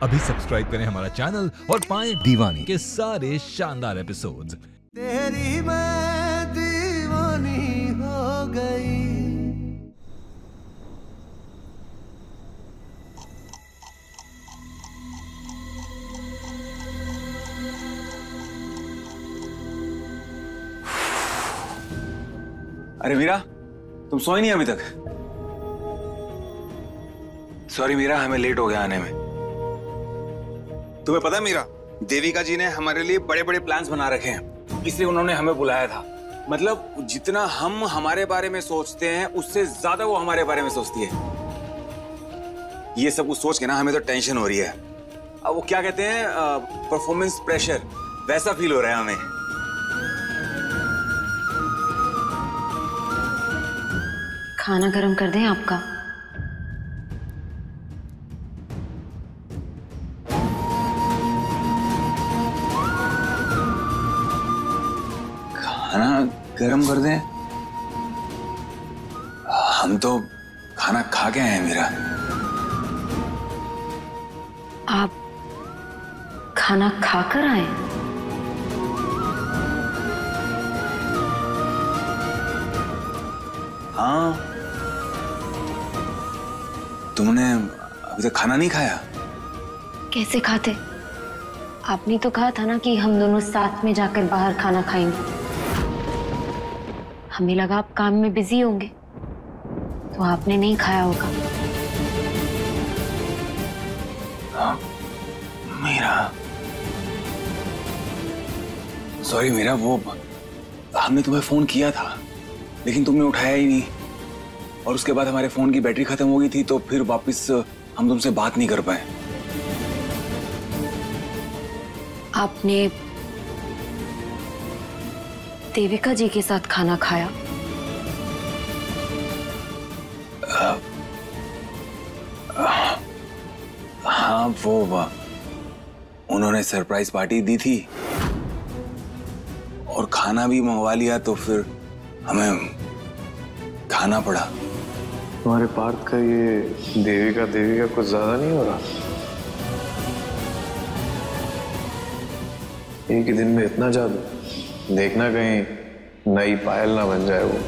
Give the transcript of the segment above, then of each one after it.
अभी सब्सक्राइब करें हमारा चैनल और पाएं दीवानी के सारे शानदार एपिसोड्स। तेरी मैं दीवानी हो गई। अरे मीरा, तुम सोई नहीं अभी तक? सॉरी मीरा, हमें लेट हो गया आने में। तुम्हें पता है मीरा, देविका जी ने हमारे लिए बड़े बड़े प्लान्स बना रखे हैं, इसलिए उन्होंने हमें बुलाया था। मतलब जितना हम हमारे बारे में सोचते हैं उससे ज्यादा वो हमारे बारे में सोचती है। ये सब कुछ सोच के ना हमें तो टेंशन हो रही है। अब वो क्या कहते हैं, परफॉर्मेंस प्रेशर, वैसा फील हो रहा है हमें। खाना गर्म कर दें आपका? खाना गर्म कर दें? हम तो खाना खा के आए हैं मीरा। आप खाना खाकर आए? हाँ, तुमने अभी तक खाना नहीं खाया? कैसे खाते? आपने तो कहा था ना कि हम दोनों साथ में जाकर बाहर खाना खाएंगे। हमें लगा आप काम में बिजी होंगे, तो आपने नहीं खाया होगा। हाँ, मीरा, सॉरी मीरा, वो हमने तुम्हें फोन किया था लेकिन तुमने उठाया ही नहीं, और उसके बाद हमारे फोन की बैटरी खत्म हो गई थी, तो फिर वापस हम तुमसे बात नहीं कर पाए। आपने देविका जी के साथ खाना खाया? हाँ, वो उन्होंने सरप्राइज पार्टी दी थी और खाना भी मंगवा लिया, तो फिर हमें खाना पड़ा। तुम्हारे पार्थ का ये देविका कुछ ज्यादा नहीं हो रहा? एक ही दिन में इतना जादू, देखना कहीं नई पायल ना बन जाए वो।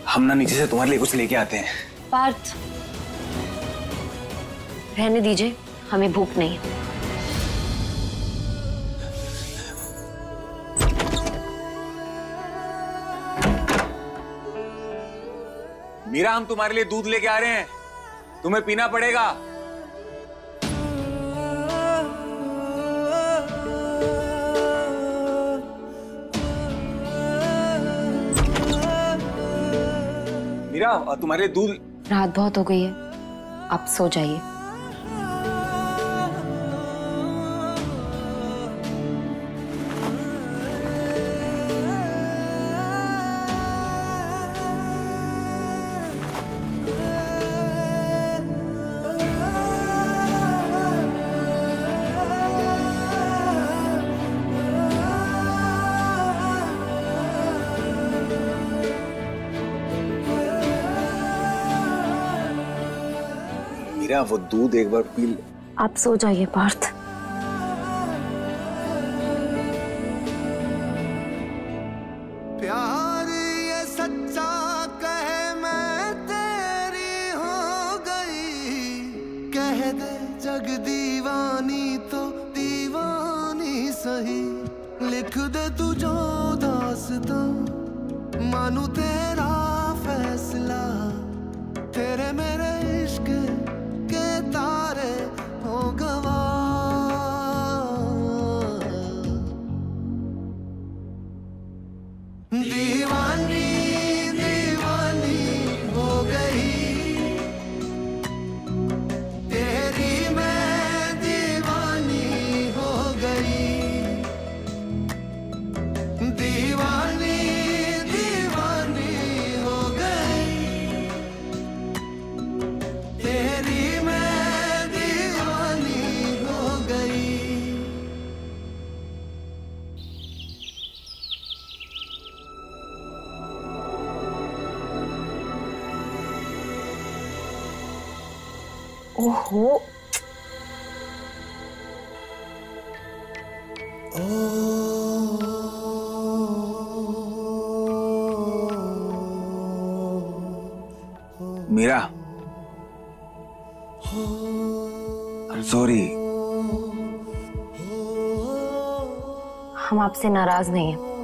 हम ना नीचे से तुम्हारे लिए कुछ लेके आते हैं। पार्थ, रहने दीजिए, हमें भूख नहीं। मीरा, हम तुम्हारे लिए दूध लेके आ रहे हैं, तुम्हें पीना पड़ेगा। मीरा, तुम्हारे लिए दूध। रात बहुत हो गई है, आप सो जाइए। मीरा, वो दूध एक बार पी। आप सो जाइए पार्थ। प्यार ये सच्चा कहे मैं तेरी हो गई, कह दे जग दीवानी तो दीवानी सही, लिख दे तू जो दास्तां, मानू तेरा फैसला, तेरे मेरे इश्क के तारे हो गवा। दीवानी दीवानी हो गई, तेरी मैं दीवानी हो गई। दीवानी दीवानी हो गई। ओहो, मीरा, सॉरी। हम आपसे नाराज नहीं हैं।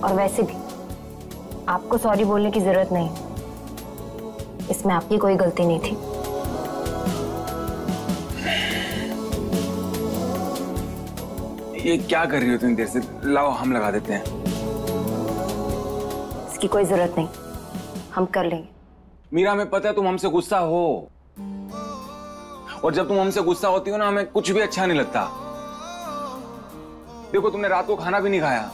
और वैसे भी आपको सॉरी बोलने की जरूरत नहीं, इसमें आपकी कोई गलती नहीं थी। ये क्या कर रही हो तुम देर से? लाओ हम लगा देते हैं। इसकी कोई जरूरत नहीं, हम कर लेंगे। मीरा, हमें पता है तुम हमसे गुस्सा हो, और जब तुम हमसे गुस्सा होती हो ना, हमें कुछ भी अच्छा नहीं लगता। देखो, तुमने रात को खाना भी नहीं खाया।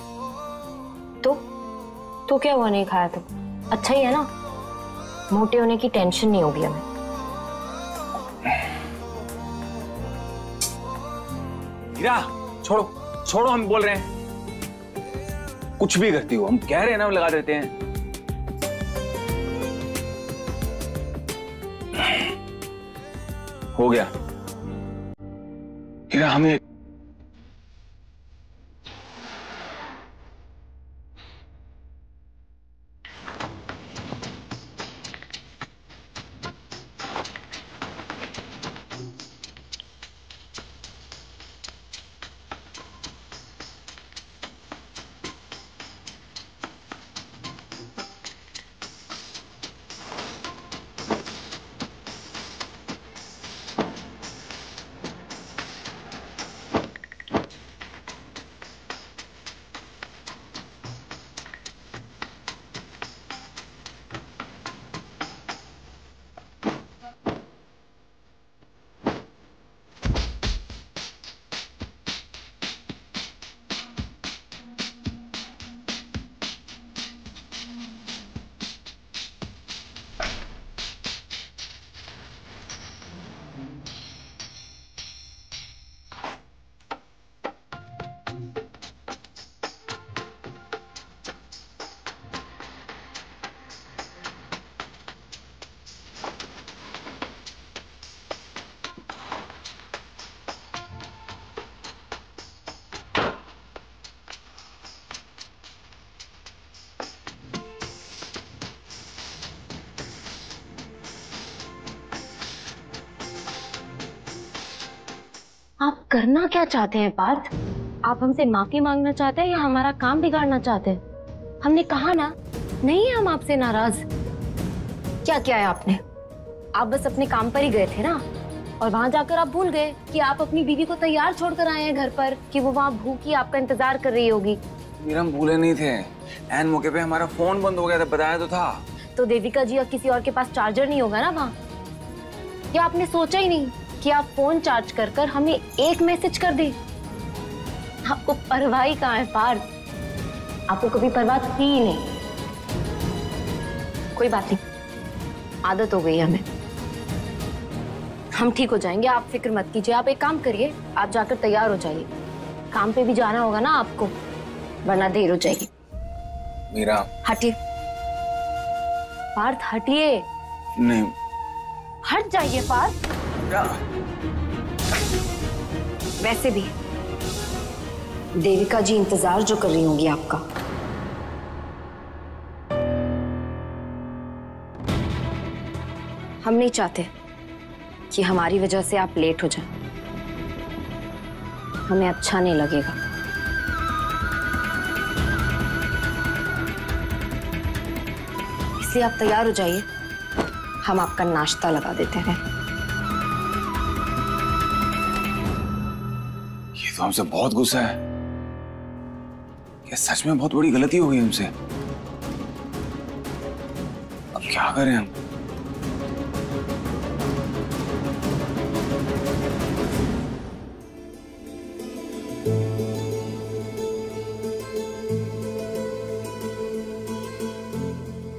तो क्या हुआ नहीं खाया तो? अच्छा ही है ना, मोटे होने की टेंशन नहीं होगी हमें। मीरा, छोड़ो, हम बोल रहे हैं। कुछ भी करती हो, हम कह रहे हैं ना, हम लगा देते हैं। हो गया मीरा, हमें आप करना क्या चाहते हैं पार्थ? आप हमसे माफी मांगना चाहते हैं या हमारा काम बिगाड़ना चाहते हैं? हमने कहा ना, नहीं है हम आपसे नाराज। क्या किया है आपने? आप बस अपने काम पर ही गए थे ना, और वहां जाकर आप भूल गए कि आप अपनी बीवी को तैयार छोड़कर आए हैं घर पर, कि वो वहां भूखी आपका इंतजार कर रही होगी। मीरा, हम भूले नहीं थे, ऐन मौके पे हमारा फोन बंद हो गया था, बताया तो था। तो देविका जी और किसी और के पास चार्जर नहीं होगा ना वहाँ? क्या आपने सोचा ही नहीं कि आप फोन चार्ज कर कर हमें एक मैसेज कर दे? आपको परवाह ही कहाँ है पार्थ? आपको कभी परवाह थी ही नहीं। कोई बात नहीं, आदत हो गई हमें, हम ठीक हो जाएंगे, आप फिक्र मत कीजिए। आप एक काम करिए, आप जाकर तैयार हो जाइए, काम पे भी जाना होगा ना आपको, वरना देर हो जाएगी। मीरा, हटिए पार्थ, हटिए। नहीं, हट जाइए पार्थ। वैसे भी देविका जी इंतजार जो कर रही होंगी आपका। हम नहीं चाहते कि हमारी वजह से आप लेट हो जाएं, हमें अच्छा नहीं लगेगा। इसलिए आप तैयार हो जाइए, हम आपका नाश्ता लगा देते हैं। ये तो हमसे बहुत गुस्सा है। क्या सच में बहुत बड़ी गलती हो गई हमसे? अब क्या करें हम?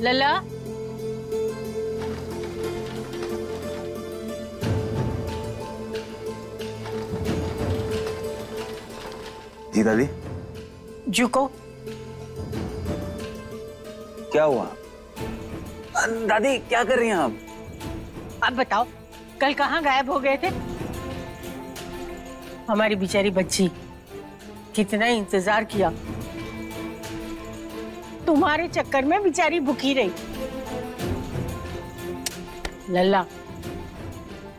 लला, जी दादी। झुको। क्या हुआ? दादी क्या कर रही हैं आप? अब बताओ, कल कहाँ गायब हो गए थे? हमारी बेचारी बच्ची, कितना इंतजार किया, तुम्हारे चक्कर में बेचारी भूखी रही। लल्ला,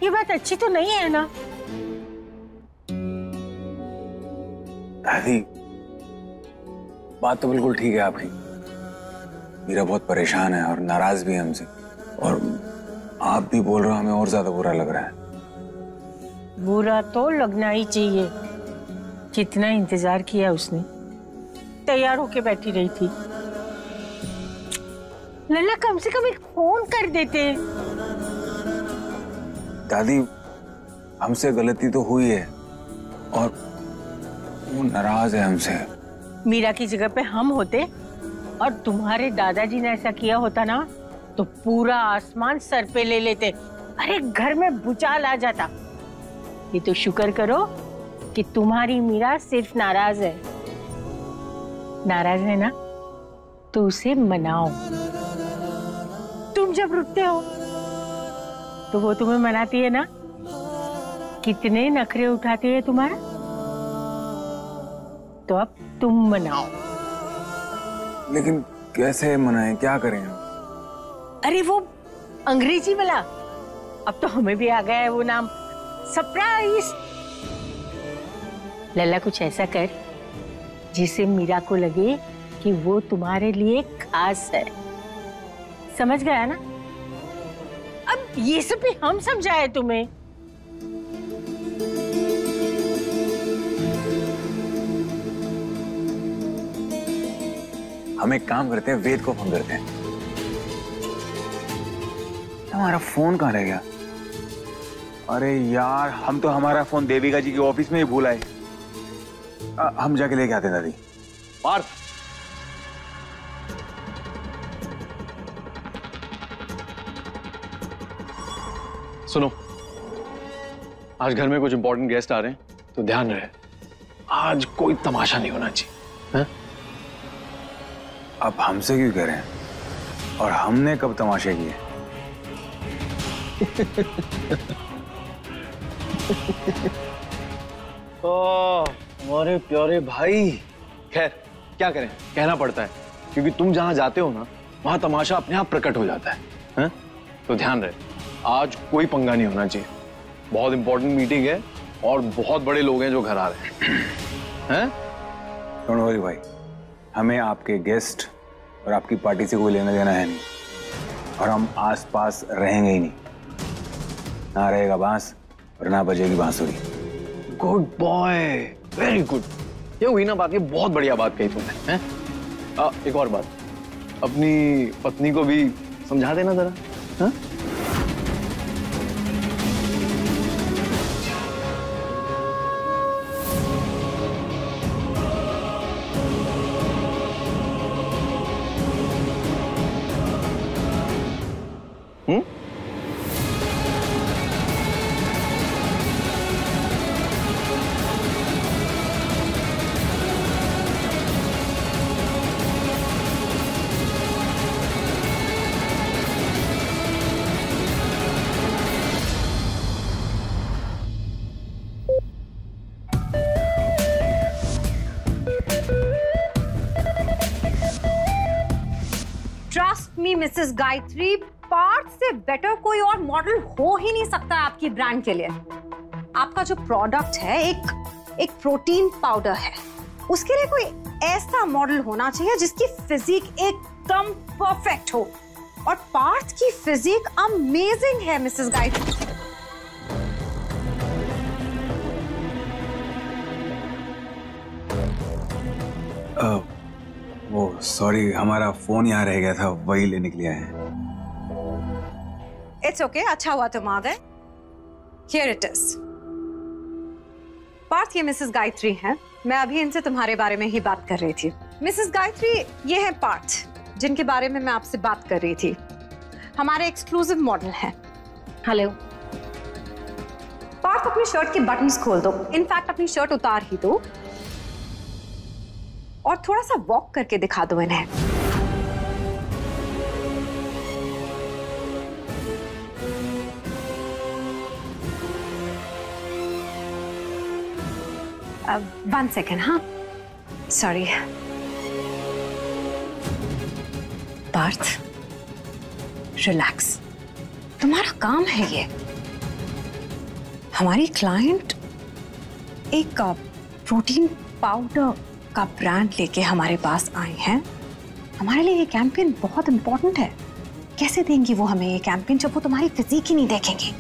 ये बात अच्छी तो नहीं है ना? दादी बात तो बिल्कुल ठीक है आपकी। मीरा बहुत परेशान है और नाराज भी है हमसे, और आप भी बोल रहे हो, हमें और ज्यादा बुरा लग रहा है। बुरा तो लगना ही चाहिए। कितना इंतजार किया उसने, तैयार होके बैठी रही थी। लल्ला, कम से कम एक फोन कर देते। दादी हमसे गलती तो हुई है और वो नाराज है हमसे। मीरा की जगह पे हम होते और तुम्हारे दादाजी ने ऐसा किया होता ना, तो पूरा आसमान सर पे ले लेते। अरे घर में भूचाल आ जाता। ये तो शुक्र करो कि तुम्हारी मीरा सिर्फ नाराज है। नाराज है ना, तो उसे मनाओ। तुम जब रुकते हो तो वो तुम्हें मनाती है ना। कितने नखरे उठाती है तुम्हारा, तो अब तुम मनाओ। लेकिन कैसे मनाएं, क्या करें हम? अरे वो अंग्रेजी वाला, अब तो हमें भी आ गया है वो नाम, सरप्राइज। लल्ला, कुछ ऐसा कर जिससे मीरा को लगे कि वो तुम्हारे लिए खास है। समझ गया ना? अब ये सब भी हम समझाए तुम्हें। हम एक काम करते हैं, वेद को फोन करते हैं। हमारा फोन कहाँ रह गया? अरे यार, हम तो हमारा फोन देविका जी के ऑफिस में ही भूल आए। हम जाके लेके आते हैं दादी। पार्थ, सुनो, आज घर में कुछ इंपॉर्टेंट गेस्ट आ रहे हैं, तो ध्यान रहे, आज कोई तमाशा नहीं होना चाहिए। है? अब हमसे क्यों कह रहे हैं? और हमने कब तमाशे किए? हमारे प्यारे भाई, खैर क्या करें, कहना पड़ता है, क्योंकि तुम जहां जाते हो ना, वहां तमाशा अपने आप प्रकट हो जाता है? तो ध्यान रहे, आज कोई पंगा नहीं होना चाहिए। बहुत इंपॉर्टेंट मीटिंग है और बहुत बड़े लोग हैं जो घर आ रहे हैं। डोंट वरी भाई, हमें आपके गेस्ट और आपकी पार्टी से कोई लेना देना है नहीं, और हम आस पास रहेंगे ही नहीं। ना रहेगा बांस और ना बजेगी बांसुरी। Good boy, very good. ये हुई ना बात, ये बहुत बढ़िया बात कही तुमने। हैं? एक और बात, अपनी पत्नी को भी समझा देना जरा। हाँ? Trust me Mrs Gayatri, Parth से बेटर कोई और मॉडल हो ही नहीं सकता आपकी ब्रांड के लिए। आपका जो प्रोडक्ट है एक प्रोटीन पाउडर है, उसके लिए कोई ऐसा मॉडल होना चाहिए जिसकी फिजिक एकदम परफेक्ट हो, और पार्थ की फिजिक अमेजिंग है मिसेस गायत्री। वो सॉरी, हमारा फोन यहाँ रह गया था, वही लेने के लिए आए हैं। इट्स ओके, अच्छा हुआ तुम आ गए। Here it is. पार्थ, ये मिसेस गायत्री हैं। मैं अभी इनसे तुम्हारे बारे में ही बात कर रही थी। मिसेस गायत्री, ये है पार्थ, जिनके बारे में मैं आपसे बात कर रही थी। हमारे एक्सक्लूसिव मॉडल हैं। हेलो। पार्थ, अपनी शर्ट के बटन्स खोल दो। इनफैक्ट अपनी शर्ट उतार ही दो। और थोड़ा सा वॉक करके दिखा दो इन्हें। वन सेकेंड, हाँ सॉरी। पार्थ रिलैक्स, तुम्हारा काम है ये। हमारी क्लाइंट एक प्रोटीन पाउडर का ब्रांड लेके हमारे पास आए हैं। हमारे लिए ये कैंपेन बहुत इंपॉर्टेंट है। कैसे देंगी वो हमें ये कैंपेन जब वो तुम्हारी फिजिक ही नहीं देखेंगे?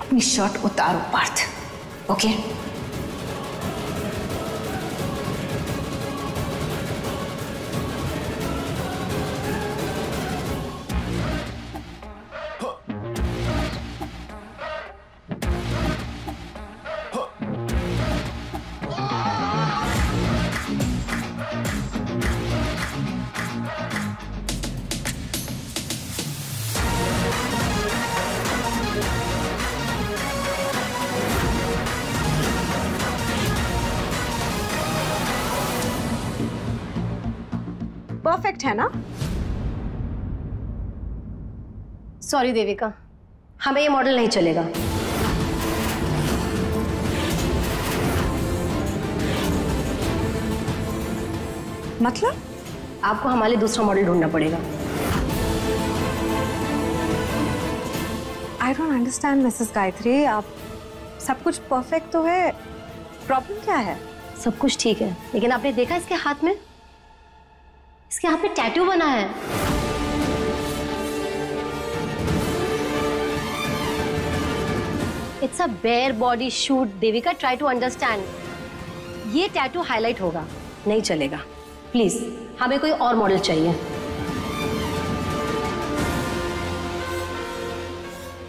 अपनी शर्ट उतारो पार्थ, ओके? परफेक्ट है ना? सॉरी देविका, हमें ये मॉडल नहीं चलेगा। मतलब? आपको हमारे लिए दूसरा मॉडल ढूंढना पड़ेगा। I don't understand Mrs Gayatri, आप सब कुछ परफेक्ट तो है, प्रॉब्लम क्या है? सब कुछ ठीक है, लेकिन आपने देखा इसके हाथ में? इसके हाथ में टैटू बना है। It's a bare body shoot. Devika, try to understand. ये टैटू हाईलाइट होगा, नहीं चलेगा। प्लीज, हमें कोई और मॉडल चाहिए।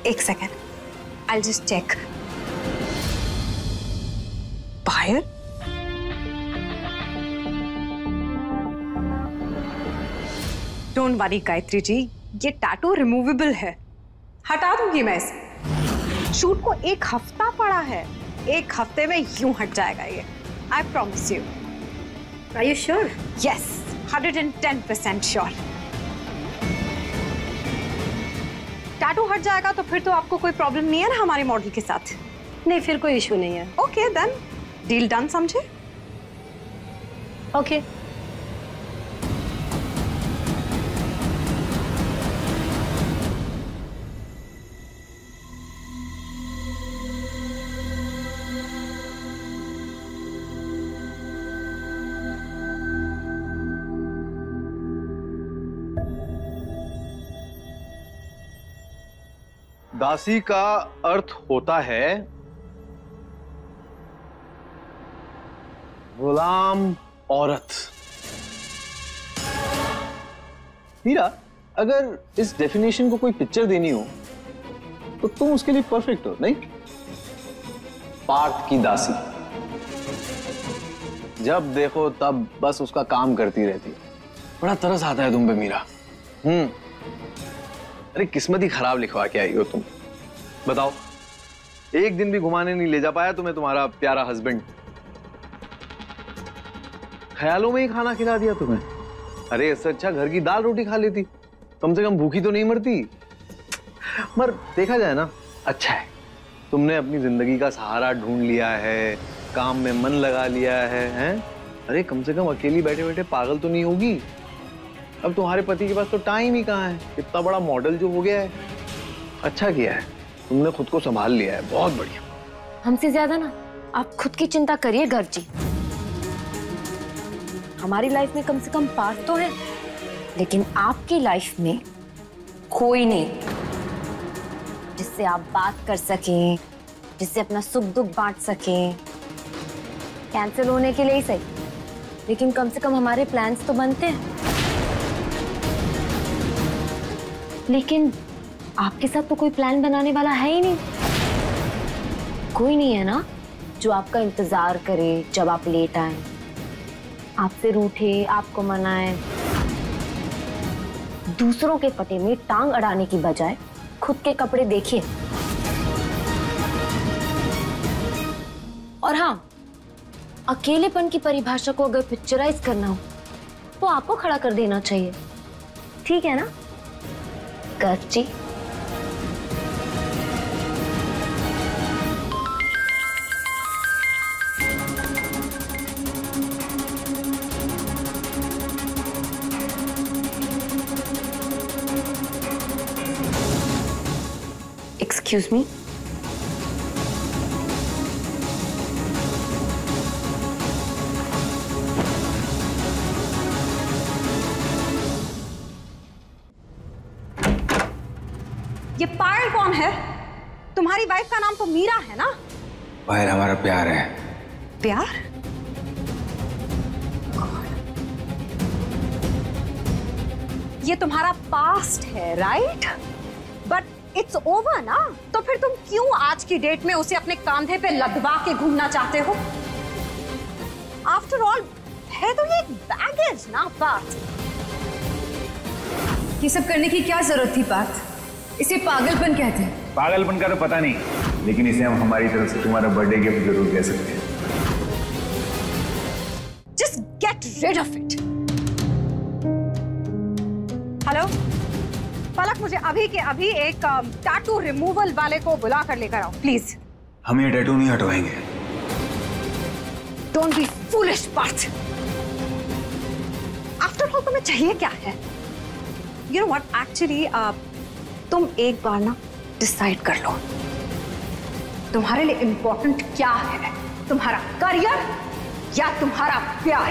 एक सेकेंड, आई जस्ट चेक। बाहर डोंट वरी गायत्री जी, ये टैटू रिमूवेबल है, हटा दूंगी मैं इसे। शूट को 1 हफ्ता पड़ा है, 1 हफ्ते में यूं हट जाएगा ये, I promise you. Are you sure? Yes, 110% sure. Tattoo हट जाएगा तो फिर तो आपको कोई प्रॉब्लम नहीं है ना हमारे मॉडल के साथ? नहीं, फिर कोई इशू नहीं है। ओके देन, डील डन, समझे? ओके। दासी का अर्थ होता है गुलाम औरत। मीरा, अगर इस डेफिनेशन को कोई पिक्चर देनी हो तो तुम उसके लिए परफेक्ट हो, नहीं? पार्थ की दासी, जब देखो तब बस उसका काम करती रहती है। बड़ा तरस आता है तुम पे मीरा। अरे किस्मत ही खराब लिखवा के आई हो तुम। बताओ, एक दिन भी घुमाने नहीं ले जा पाया तुम्हें तुम्हारा प्यारा हस्बैंड। ख्यालों में ही खाना खिला दिया तुम्हें। अरे इससे अच्छा घर की दाल रोटी खा लेती, कम से कम भूखी तो नहीं मरती। मगर देखा जाए ना, अच्छा है तुमने अपनी जिंदगी का सहारा ढूंढ लिया है, काम में मन लगा लिया है, हैं? अरे कम से कम अकेली बैठे बैठे पागल तो नहीं होगी। अब तुम्हारे पति के पास तो टाइम ही कहाँ है, इतना बड़ा मॉडल जो हो गया है। अच्छा किया है तुमने खुद को संभाल लिया है, बहुत बढ़िया। हमसे ज्यादा ना आप खुद की चिंता करिए घर जी। हमारी लाइफ में कम से कम पार्थ तो है, लेकिन आपकी लाइफ में कोई नहीं जिससे आप बात कर सकें, जिससे अपना सुख दुख बांट सकें। कैंसिल होने के लिए ही सही, लेकिन कम से कम हमारे प्लान्स तो बनते हैं। लेकिन आपके साथ तो कोई प्लान बनाने वाला है ही नहीं। कोई नहीं है ना जो आपका इंतजार करे जब आप लेट आए, आपसे रूठे, आपको मनाए। दूसरों के पटे में टांग अड़ाने की बजाय खुद के कपड़े देखिए। और हाँ, अकेलेपन की परिभाषा को अगर पिक्चराइज करना हो तो आपको खड़ा कर देना चाहिए, ठीक है ना गर्व जी? एक्सक्यूज मी, ये पायल कौन है? तुम्हारी वाइफ का नाम तो मीरा है ना? पायल हमारा प्यार है। प्यार? ये तुम्हारा पास्ट है, राइट? बट इट्स ओवर ना, तो फिर तुम क्यों आज की डेट में उसे अपने कांधे पे लदवा के घूमना चाहते हो? आफ्टर ऑल है तो ये एक बैगेज ना पार्थ। ये सब करने की क्या जरूरत थी पार्थ? इसे पागलपन कहते हैं। पागलपन का तो पता नहीं, लेकिन इसे हम हमारी तरफ से तुम्हारा बर्थडे गिफ्ट जरूर कह सकते हैं। Just get rid of it. Hello Palak, मुझे अभी के अभी एक टैटू रिमूवल वाले को बुला कर लेकर आओ प्लीज। हम ये टैटू नहीं हटवाएंगे। Don't be foolish Parth. After all तुम्हें चाहिए क्या है? यू नो व्हाट, एक्चुअली तुम एक बार ना डिसाइड कर लो तुम्हारे लिए इंपॉर्टेंट क्या है, तुम्हारा करियर या तुम्हारा प्यार?